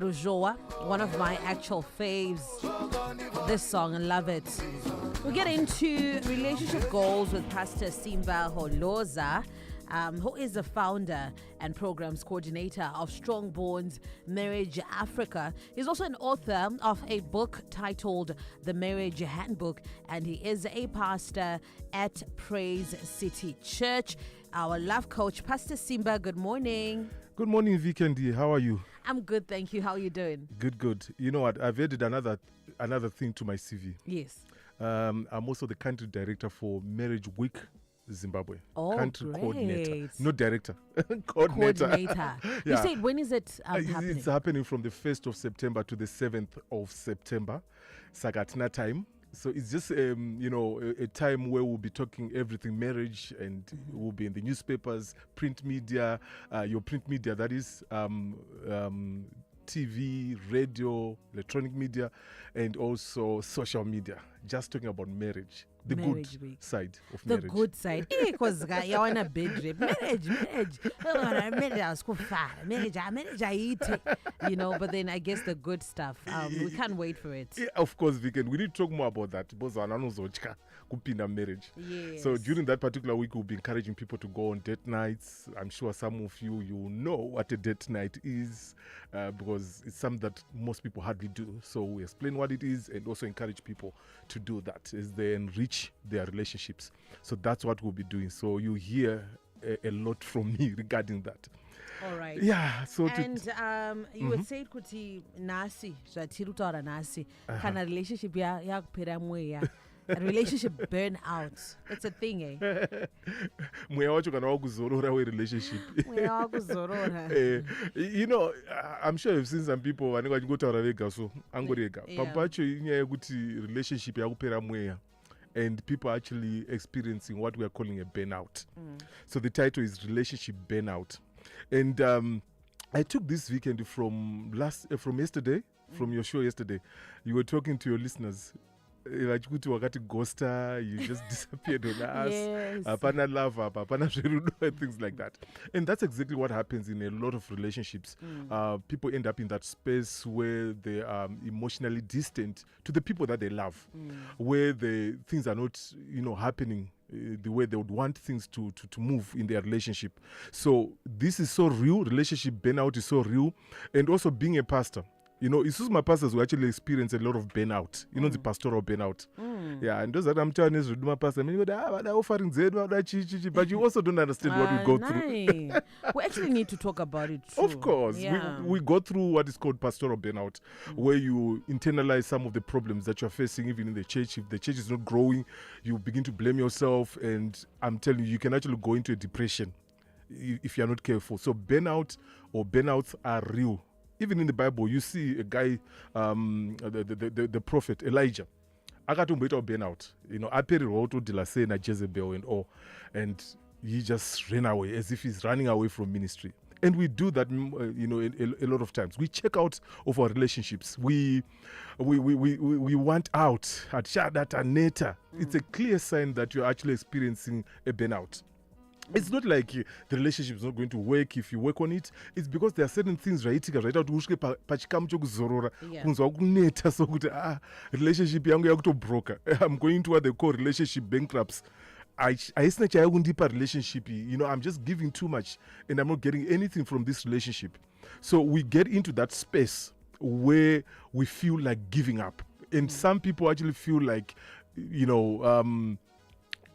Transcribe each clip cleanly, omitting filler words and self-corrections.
Rujoa, one of my actual faves. This song, I love it. We get into relationship goals with Pastor Simba Holoza, who is the founder and programs coordinator of Strong Bonds Marriage Africa. He's also an author of a book titled The Marriage Handbook, and he is a pastor at Praise City Church. Our love coach, Pastor Simba, good morning. Good morning, Vikendi. How are you? I'm good, thank you. How are you doing? Good. You know what? I've added another thing to my CV. Yes. I'm also the country director for Marriage Week Zimbabwe. Oh, country great. coordinator. Not director. Coordinator. Yeah. You Yeah. said, when is it happening? It's happening from the 1st of September to the 7th of September, Sagatina time. So it's just, a time where we'll be talking everything marriage, and we'll be in the newspapers, print media, your print media, that is TV, radio, electronic media, and also social media. Just talking about marriage. The Marriage good week. side of The marriage. good side. Because you're on a bed trip. Marriage. Marriage, I eat it. But then I guess the good stuff. We can't wait for it. Yeah, of course, Viken. We need to talk more about that. Marriage. Yes. So during that particular week, we'll be encouraging people to go on date nights. I'm sure some of you know what a date night is, because it's something that most people hardly do. So we explain what it is and also encourage people to do that as they enrich their relationships. So that's what we'll be doing. So you hear a lot from me regarding that. All right. Yeah. So you would say kuti nasi zvatiri kutaura nasi kana relationship yakapera mweya. Relationship burnout. It's a thing, eh? Mweya wacho kana wakuzorora relationship. Mweya wakuzorora. I'm sure you've seen some people vanenge vachingotaura vega so angorega. Papacho inyaya yekuti relationship yakupera mweya. And people are actually experiencing what we are calling a burnout. So the title is Relationship Burnout. And I took this weekend from yesterday, from your show yesterday. You were talking to your listeners. Vachikuti wakati ghosta, you just disappeared on us. Yes. Apana love, apana sherudo, and things like that. And that's exactly what happens in a lot of relationships. People end up in that space where they are emotionally distant to the people that they love, where the things are not, happening the way they would want things to move in their relationship. So this is so real. Relationship burnout is so real. And also being a pastor. My pastors will actually experience a lot of burnout. The pastoral burnout. Yeah, and those that I'm telling is my pastor. But you also don't understand what we go through. We actually need to talk about it too. Of course. Yeah. We go through what is called pastoral burnout, where you internalize some of the problems that you're facing even in the church. If the church is not growing, you begin to blame yourself. And I'm telling you can actually go into a depression if you're not careful. So burnout or burnouts are real. Even in the Bible, you see a guy, the prophet Elijah. Akatumboita burnout. Aperi roto de la Sena, Jezebel and all. And he just ran away as if he's running away from ministry. And we do that, a lot of times. We check out of our relationships. We want out at Shadat and Neta. It's a clear sign that you're actually experiencing a burnout. It's not like the relationship is not going to work if you work on it. It's because there are certain things right out uske pachikamu chokuzorora kunzwa kuneta sokuti relationship yangu yakutobroka. I'm going to what they call relationship bankrupts. Aisina chayakundipa relationship. I'm just giving too much and I'm not getting anything from this relationship. So we get into that space where we feel like giving up. And some people actually feel like,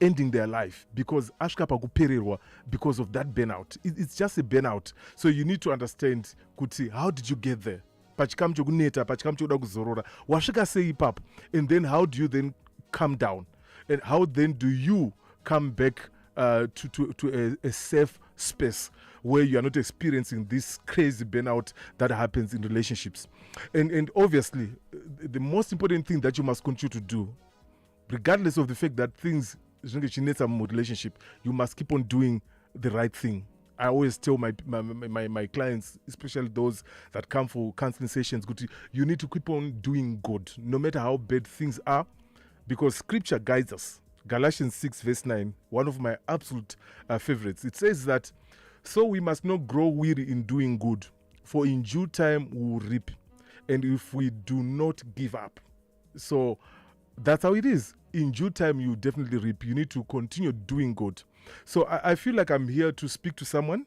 ending their life because ashkapa kupererwa because of that burnout. It's just a burnout. So you need to understand kuti, how did you get there? Pachikamu chokuneta, pachikamu chokuda kuzorora. Washika sei ipap. And then how do you then come down? And how then do you come back to a safe space where you are not experiencing this crazy burnout that happens in relationships? And obviously, the most important thing that you must continue to do, regardless of the fact that things relationship, you must keep on doing the right thing. I always tell my clients, especially those that come for counseling sessions, you need to keep on doing good, no matter how bad things are, because scripture guides us. Galatians 6 verse 9, one of my absolute favorites. It says that, so we must not grow weary in doing good, For in due time we will reap, and if we do not give up. So that's how it is. In due time you definitely reap. You need to continue doing good. So I feel like I'm here to speak to someone,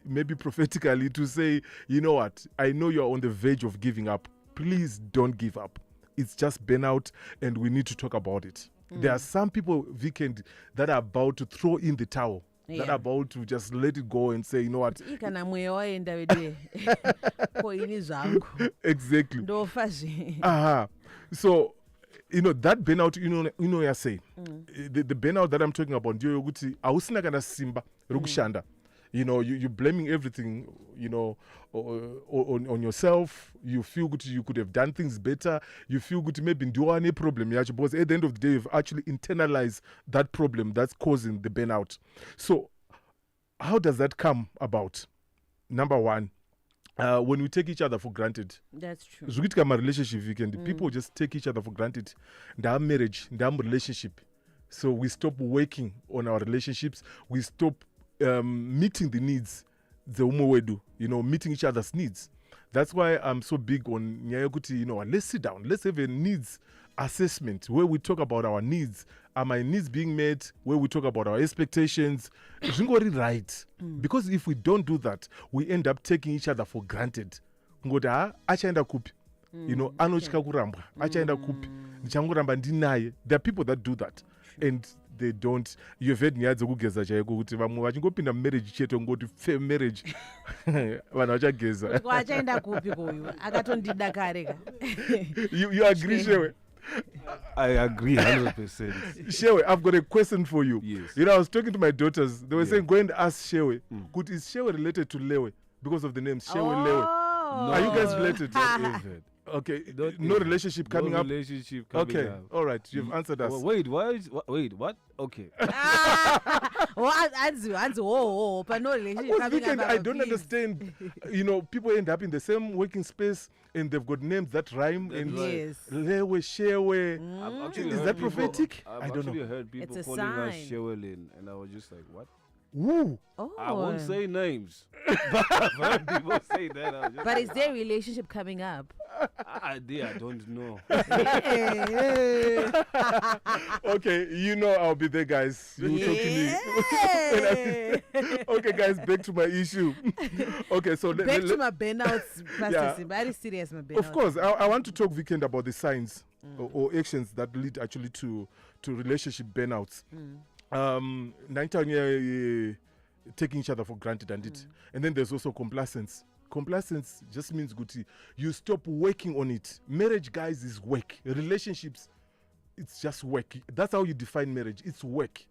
maybe prophetically, to say, you know what, I know you're on the verge of giving up. Please don't give up. It's just burnout, and we need to talk about it. There are some people, Weekend, that are about to throw in the towel. That are about to just let it go and say, you know what. Exactly. So, you know, that burnout, you know, I say, the burnout that I'm talking about, simba rukushanda. You know, you're blaming everything, you know, on yourself. You feel good you could have done things better. You feel good maybe do any problem. Because at the end of the day, you've actually internalized that problem that's causing the burnout. So how does that come about? Number one, when we take each other for granted. That's true. My relationship, people just take each other for granted. Their marriage, their relationship. So we stop working on our relationships. We stop meeting the needs, meeting each other's needs. That's why I'm so big on Nyayokuti, let's sit down, let's have a needs assessment where we talk about our needs. Are my needs being met? Where we talk about our expectations. Right. Because if we don't do that, we end up taking each other for granted. Achaenda kupi. Anochika kuramba. Achaenda kupi. Nichanguramba ndinaye. There are people that do that. And they don't. You've heard nyadza kugeza chaiko kuti vamwe vachingopinda marriage chete ngoti fair marriage vanhu vachageza. Wachaenda kupi koyu akatondida kareka. You agree, Shewe? I agree 100%. Shewe, I've got a question for you. Yes. I was talking to my daughters. They were saying, go and ask Shewe. Is Shewe related to Lewe? Because of the name Shewe Lewe. No. Are you guys related? Okay, no relationship coming up. Okay, up. All right, you've answered us. Wait, what? Okay. But no relationship coming up. I don't understand. People end up in the same working space and they've got names that rhyme. That's and right. Lewe, Shewe. Is that prophetic? I've I don't know. heard people It's a calling us sign. Shewelin, and I was just like, what? Woo. Oh. I won't say names. But I've heard people say that. I was just But is there a relationship coming up? I don't know. Okay, I'll be there, guys. When you talk to me. Okay, guys, back to my issue. Okay, so back to my burnouts, Pastor. Very serious, my burnout. Of course, I want to talk, Weekend, about the signs or actions that lead actually to relationship burnouts. Taking each other for granted and then there's also complacence. Complacence just means good. You stop working on it. Marriage, guys, is work. Relationships, it's just work. That's how you define marriage. It's work.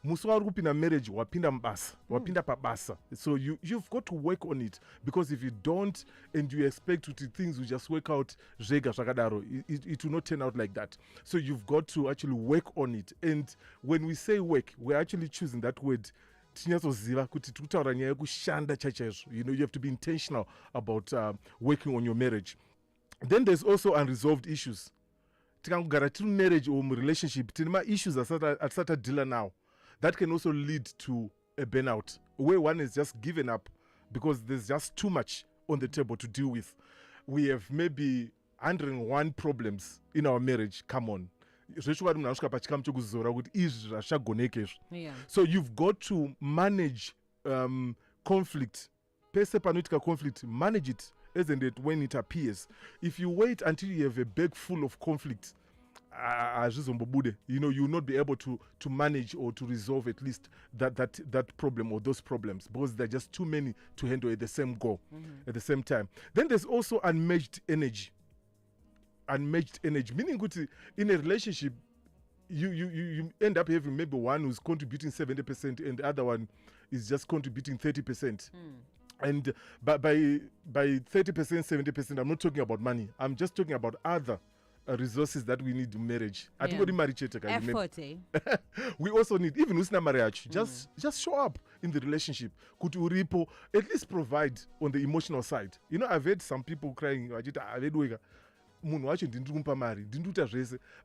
Muswarupina marriage wapinda mbasa, wapinda pabasa. So you've got to work on it, because if you don't and you expect things will just work out, it will not turn out like that. So you've got to actually work on it. And when we say work, we're actually choosing that word. You have to be intentional about working on your marriage. Then there's also unresolved issues. Marriage or relationship, issues are started dealer now. That can also lead to a burnout, where one is just given up because there's just too much on the table to deal with. We have maybe 101 problems in our marriage. Come on. So you've got to manage conflict. Conflict, manage it, isn't it, when it appears. If you wait until you have a bag full of conflict, you will not be able to manage or to resolve at least that problem or those problems, because there are just too many to handle at the same goal, at the same time. Then there's also unmatched energy. Unmatched energy, meaning in a relationship, you end up having maybe one who's contributing 70% and the other one is just contributing 30%. And by 30%, 70%, I'm not talking about money. I'm just talking about other resources that we need in marriage. I think effort, we also need, even usina marriage, just show up in the relationship. Could you at least provide on the emotional side? I've heard some people crying,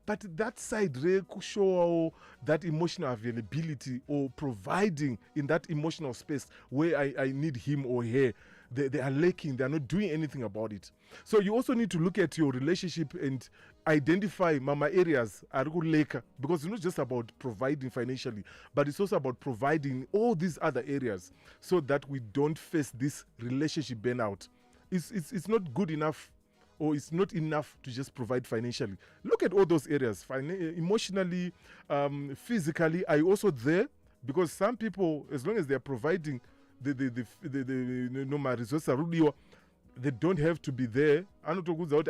but that side show that emotional availability or providing in that emotional space where I need him or her, they are lacking. They are not doing anything about it. So you also need to look at your relationship and identify mama areas are leka, because it's not just about providing financially, but it's also about providing all these other areas so that we don't face this relationship burnout. It's not good enough, or it's not enough to just provide financially. Look at all those areas, emotionally, physically. Are you also there? Because some people, as long as they are providing my resources, they don't have to be there. I'm not talking about,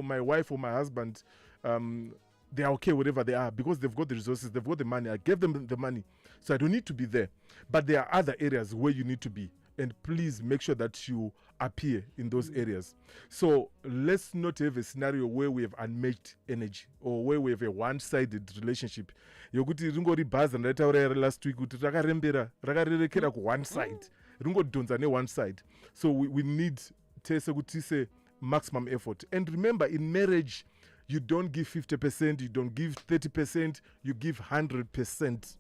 my wife or my husband, they are okay wherever they are because they've got the resources, they've got the money. I gave them the money, so I don't need to be there. But there are other areas where you need to be. And please make sure that you appear in those areas. So let's not have a scenario where we have unmatched energy or where we have a one-sided relationship. Yokuti ringori bhazi ndataura last week kuti rakarerekera ku one side. Ringodonza ne one side. So we need to say maximum effort. And remember, in marriage, you don't give 50%, you don't give 30%, you give 100%.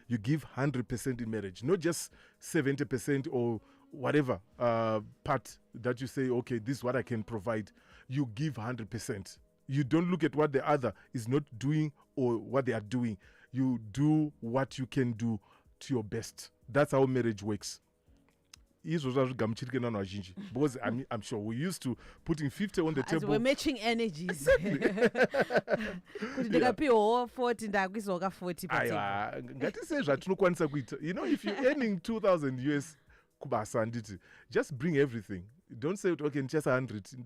You give 100% in marriage, not just 70% or whatever part that you say, okay, this is what I can provide. You give 100%. You don't look at what the other is not doing or what they are doing. You do what you can do to your best. That's how marriage works. Because I'm sure we used to putting 50 on the table. We're matching energies. If you're earning 2,000 US, just bring everything. Don't say, okay, just 100. It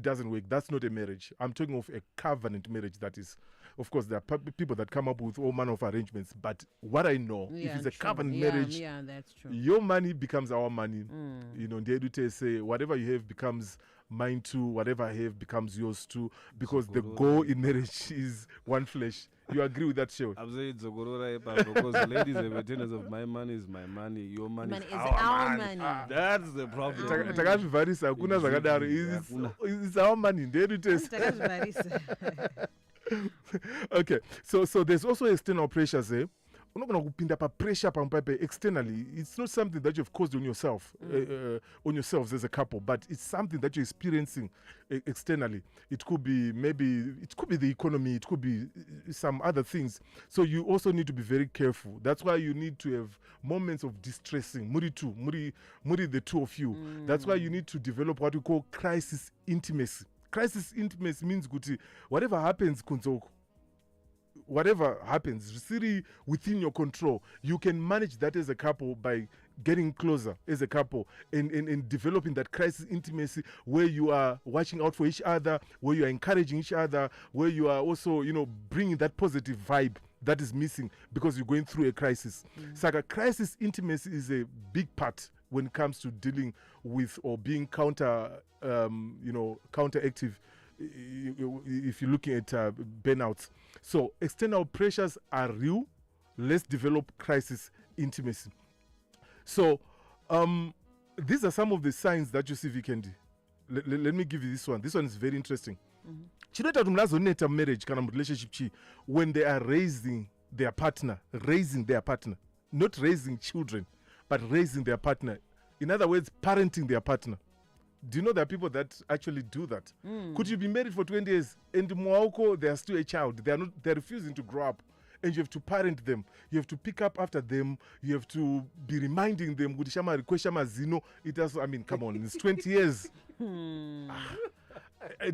doesn't work. That's not a marriage. I'm talking of a covenant marriage. That is, of course, there are people that come up with all manner of arrangements. But what I know, if it's a covenant marriage, that's true. Your money becomes our money. The editor say, whatever you have becomes mine too. Whatever I have becomes yours too. Because the goal in marriage is one flesh. You agree with that, show? I'm saying Zogorora because ladies and maintenance of my money is my money, your money is our money. That's the problem. It's our money. Okay, so there's also external pressures. You're not going to pinda pa pressure externally. It's not something that you've caused on yourself, on yourselves as a couple, but it's something that you're experiencing externally. It could be the economy, it could be some other things. So you also need to be very careful. That's why you need to have moments of distressing. Muri the two of you. That's why you need to develop what we call crisis intimacy. Crisis intimacy means whatever happens, kunzoko. Whatever happens, really within your control, you can manage that as a couple by getting closer as a couple and developing that crisis intimacy where you are watching out for each other, where you are encouraging each other, where you are also, bringing that positive vibe that is missing because you're going through a crisis. So crisis intimacy is a big part when it comes to dealing with or being counteractive if you're looking at burnouts. So external pressures are real. Let's develop crisis intimacy. So these are some of the signs that you see, Vikendi. Let me give you this one. This one is very interesting. Chinoita marriage kind of relationship when they are raising their partner, not raising children, but raising their partner. In other words, parenting their partner. Do you know there are people that actually do that? Could you be married for 20 years and Mwauko, they are still a child. They're refusing to grow up. And you have to parent them. You have to pick up after them. You have to be reminding them. It has, come on, it's 20 years.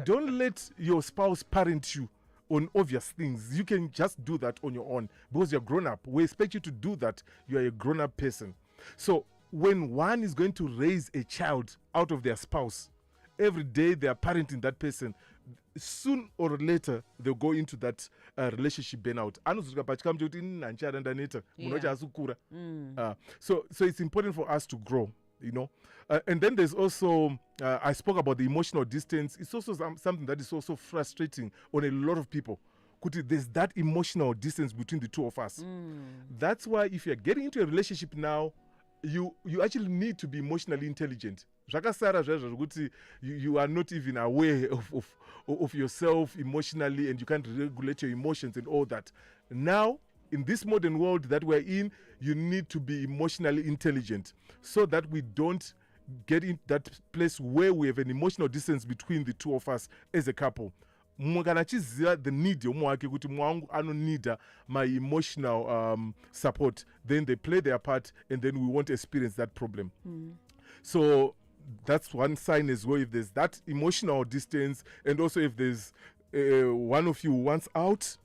Don't let your spouse parent you on obvious things. You can just do that on your own because you're grown up. We expect you to do that. You are a grown up person. So when one is going to raise a child out of their spouse, every day they are parenting that person, soon or later they'll go into that relationship burnout. So it's important for us to grow, and then there's also I spoke about the emotional distance. It's also something that is also frustrating on a lot of people. There's that emotional distance between the two of us. That's why if you're getting into a relationship now, you actually need to be emotionally intelligent. You are not even aware of yourself emotionally and you can't regulate your emotions and all that. Now in this modern world that we're in, you need to be emotionally intelligent so that we don't get in that place where we have an emotional distance between the two of us as a couple. Mumwe kana achiziva the need yomwe wake kuti mumwe wangu anonida my emotional support, then they play their part and then we won't experience that problem. So that's one sign as well, if there's that emotional distance, and also if there's one of you wants out,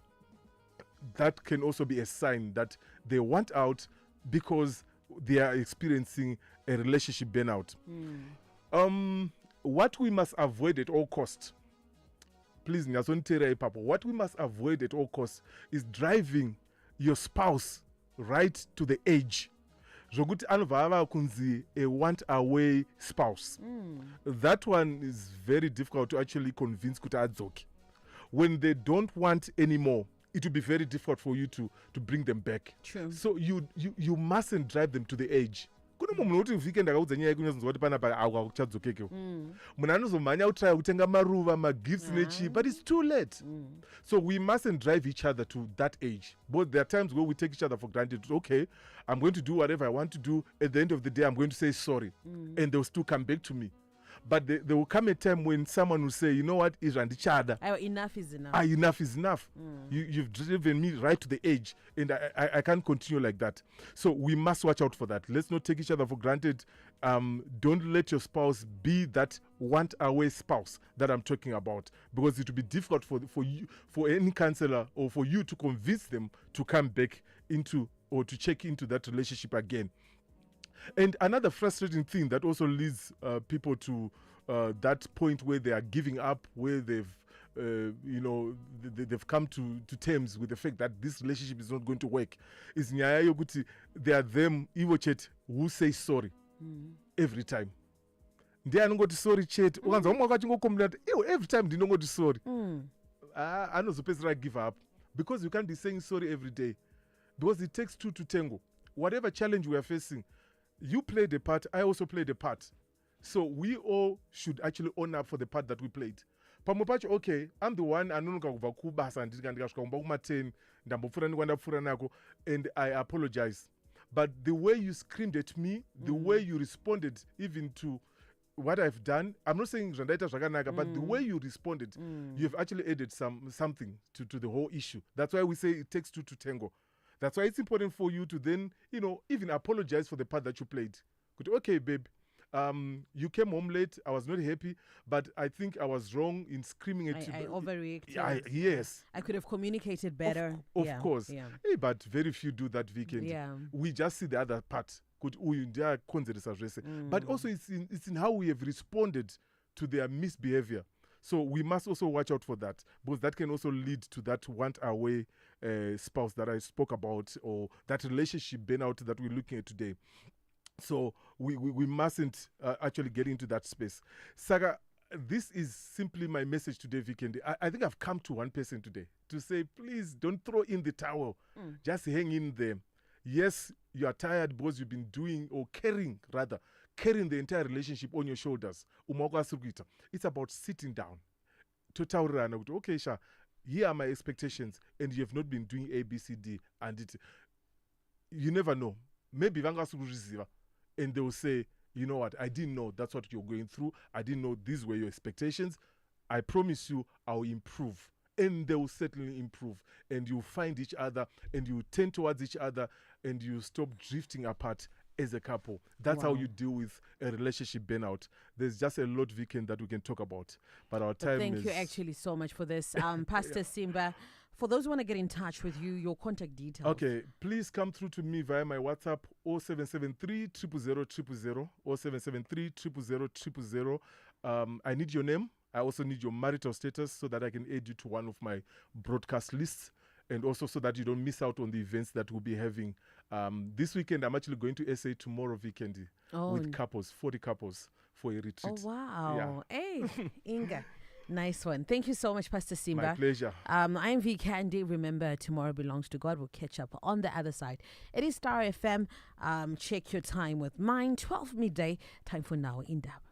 that can also be a sign that they want out because they are experiencing a relationship burnout. What we must avoid at all costs, please, what we must avoid at all costs is driving your spouse right to the edge. Zokuti anova kunzi a want away spouse. That one is very difficult to actually convince kuti adzoke. When they don't want anymore, it will be very difficult for you to bring them back. True. So you mustn't drive them to the edge. Kuna munhu unoti weekend akaudza nyaya yekunyazonzwa kuti panapa akuchadzokeke. Munhu anozomhanya kutry kutenga maruva, magifts nechi, but it's too late. So we mustn't drive each other to that age. But there are times where we take each other for granted. Okay, I'm going to do whatever I want to do. At the end of the day, I'm going to say sorry. And they'll still come back to me. But there will come a time when someone will say, you know what, enough is enough. Enough is enough. You've driven me right to the edge, and I can't continue like that. So we must watch out for that. Let's not take each other for granted. Don't let your spouse be that want-away spouse that I'm talking about, because it will be difficult for you, for any counselor, or for you to convince them to come back into or to check into that relationship again. And another frustrating thing that also leads people to that point where they are giving up, where they've they've come to terms with the fact that this relationship is not going to work, is nyaya yokuti there are them Ivo chet who say sorry every time. Ndiye anongoti sorry chet, ukanza umwe akachingokomplaina every time ndinongoti sorry. Anozopedzera give up, because you can't be saying sorry every day, because it takes two to tango. Whatever challenge we are facing, you played a part, I also played a part. So we all should actually own up for the part that we played. Pamopacho, okay, I'm the one anonoka kubva kubasa ndikasvika kumba kuma10 ndambopfura ndikwandapfura nako, and I apologize. But the way you screamed at me, the way you responded even to what I've done, I'm not saying zvandaita zvakanaka, but the way you responded, you've actually added something to the whole issue. That's why we say it takes two to tango. That's why it's important for you to then, even apologize for the part that you played. Okay, babe, you came home late. I was not happy, but I think I was wrong in screaming at you. I overreacted. Yes. I could have communicated better. Of course. Yeah. Hey, but very few do that weekend. Yeah. We just see the other part. But also it's in how we have responded to their misbehavior. So we must also watch out for that, because that can also lead to that want-away spouse that I spoke about, or that relationship burnout that we're looking at today. So we mustn't actually get into that space. Saga, this is simply my message today, Vikendi. I think I've come to one person today to say, please don't throw in the towel. Just hang in there. Yes, you are tired because you've been carrying the entire relationship on your shoulders. It's about sitting down. Okay, Sha, here are my expectations, and you have not been doing A, B, C, D, and you never know. Maybe and they will say, you know what, I didn't know that's what you're going through. I didn't know these were your expectations. I promise you I'll improve. And they will certainly improve. And you find each other, and you turn towards each other, and you stop drifting apart as a couple. That's how you deal with a relationship burnout. There's just a lot, Weekend, that we can talk about. But our time Thank you actually so much for this. Pastor Simba, for those who want to get in touch with you, your contact details. Okay, please come through to me via my WhatsApp 0773 000 0773 000. I need your name. I also need your marital status so that I can add you to one of my broadcast lists, and also so that you don't miss out on the events that we'll be having. This weekend, I'm actually going to SA tomorrow weekend with couples, 40 couples for a retreat. Oh, wow. Yeah. Hey, Inga. Nice one. Thank you so much, Pastor Simba. My pleasure. I'm V Candy. Remember, tomorrow belongs to God. We'll catch up on the other side. It is Star FM. Check your time with mine, 12 midday. Time for Now in Depth.